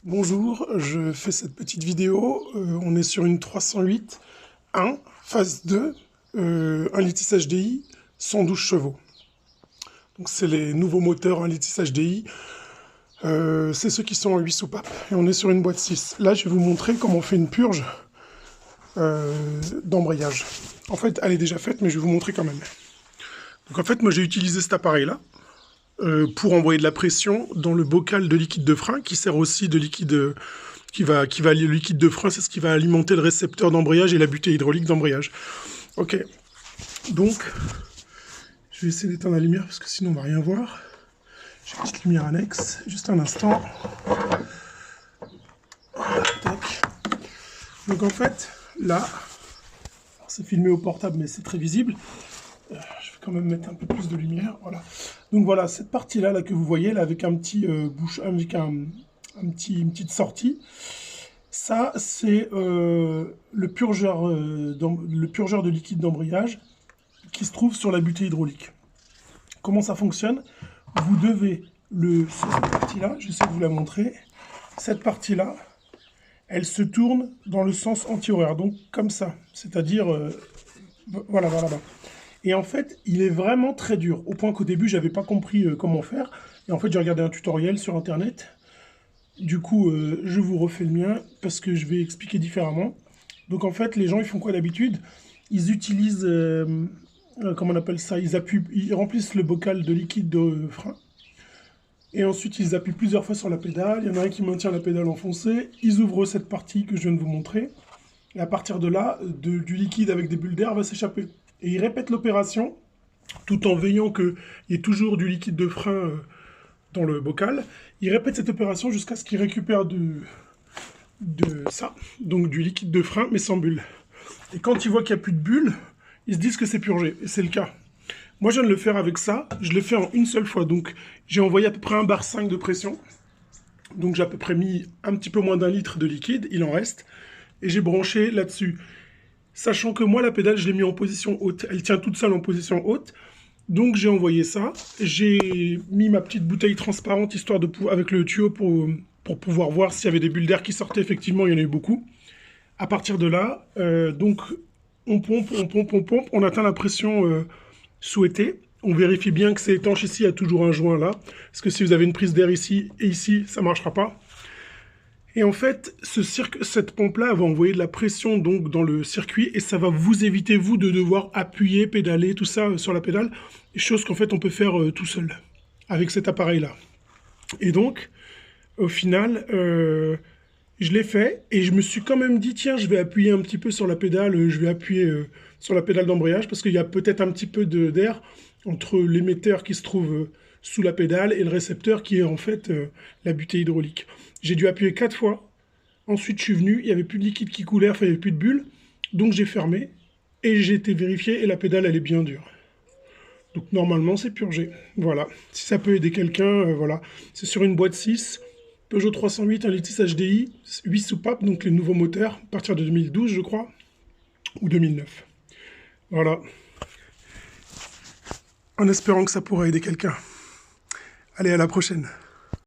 Bonjour, je fais cette petite vidéo. On est sur une 308-1, phase 2, un Litis HDI, 112 chevaux. Donc c'est les nouveaux moteurs 1 Litis HDI. C'est ceux qui sont en 8 soupapes. Et on est sur une boîte 6. Là, je vais vous montrer comment on fait une purge d'embrayage. En fait, elle est déjà faite, mais je vais vous montrer quand même. Donc en fait, moi j'ai utilisé cet appareil-là pour envoyer de la pression dans le bocal de liquide de frein qui sert aussi de liquide le liquide de frein, c'est ce qui va alimenter le récepteur d'embrayage et la butée hydraulique d'embrayage. Ok, donc je vais essayer d'éteindre la lumière parce que sinon on va rien voir. J'ai une petite lumière annexe, juste un instant. Tac. Donc en fait, là, c'est filmé au portable mais c'est très visible. Je vais quand même mettre un peu plus de lumière, voilà. Donc voilà, cette partie-là là, que vous voyez, là, avec un petit avec une petite sortie, ça c'est le purgeur de liquide d'embrayage qui se trouve sur la butée hydraulique. Comment ça fonctionne? Vous devez cette partie-là, j'essaie de vous la montrer, cette partie-là, elle se tourne dans le sens anti-horaire, donc comme ça, c'est-à-dire, voilà. Et en fait, il est vraiment très dur, au point qu'au début, j'avais pas compris comment faire. Et en fait, j'ai regardé un tutoriel sur Internet. Du coup, je vous refais le mien, parce que je vais expliquer différemment. Donc en fait, les gens, ils font quoi d'habitude? Ils utilisent, comment on appelle ça? Ils remplissent le bocal de liquide de frein. Et ensuite, ils appuient plusieurs fois sur la pédale. Il y en a un qui maintient la pédale enfoncée. Ils ouvrent cette partie que je viens de vous montrer. Et à partir de là, du liquide avec des bulles d'air va s'échapper. Et ils répètent l'opération, tout en veillant qu'il y ait toujours du liquide de frein dans le bocal. Ils répètent cette opération jusqu'à ce qu'ils récupèrent ça, donc du liquide de frein, mais sans bulles. Et quand ils voient qu'il n'y a plus de bulles, ils se disent que c'est purgé, et c'est le cas. Moi, je viens de le faire avec ça, je l'ai fait en une seule fois, donc j'ai envoyé à peu près 1,5 bar de pression. Donc j'ai à peu près mis un petit peu moins d'1 litre de liquide, il en reste, et j'ai branché là-dessus. Sachant que moi, la pédale, je l'ai mis en position haute. Elle tient toute seule en position haute. Donc, j'ai envoyé ça. J'ai mis ma petite bouteille transparente, histoire de avec le tuyau pour pouvoir voir s'il y avait des bulles d'air qui sortaient. Effectivement, il y en a eu beaucoup. À partir de là, donc, on pompe. On atteint la pression souhaitée. On vérifie bien que c'est étanche ici. Il y a toujours un joint là. Parce que si vous avez une prise d'air ici et ici, ça ne marchera pas. Et en fait, cette pompe-là va envoyer de la pression donc dans le circuit et ça va vous éviter, vous, de devoir appuyer, pédaler, tout ça sur la pédale. Chose qu'en fait, on peut faire tout seul avec cet appareil-là. Et donc, au final, je l'ai fait et je me suis quand même dit, tiens, je vais appuyer un petit peu sur la pédale, je vais appuyer sur la pédale d'embrayage parce qu'il y a peut-être un petit peu d'air entre l'émetteur qui se trouve sous la pédale et le récepteur qui est en fait la butée hydraulique. J'ai dû appuyer 4 fois. Ensuite, je suis venu, il n'y avait plus de liquide qui coulait, enfin, il n'y avait plus de bulles. Donc, j'ai fermé et j'ai été vérifié et la pédale, elle est bien dure. Donc, normalement, c'est purgé. Voilà. Si ça peut aider quelqu'un, voilà. C'est sur une boîte 6, Peugeot 308, 1 Litis HDI, 8 soupapes, donc les nouveaux moteurs, à partir de 2012, je crois, ou 2009. Voilà. En espérant que ça pourra aider quelqu'un. Allez, à la prochaine.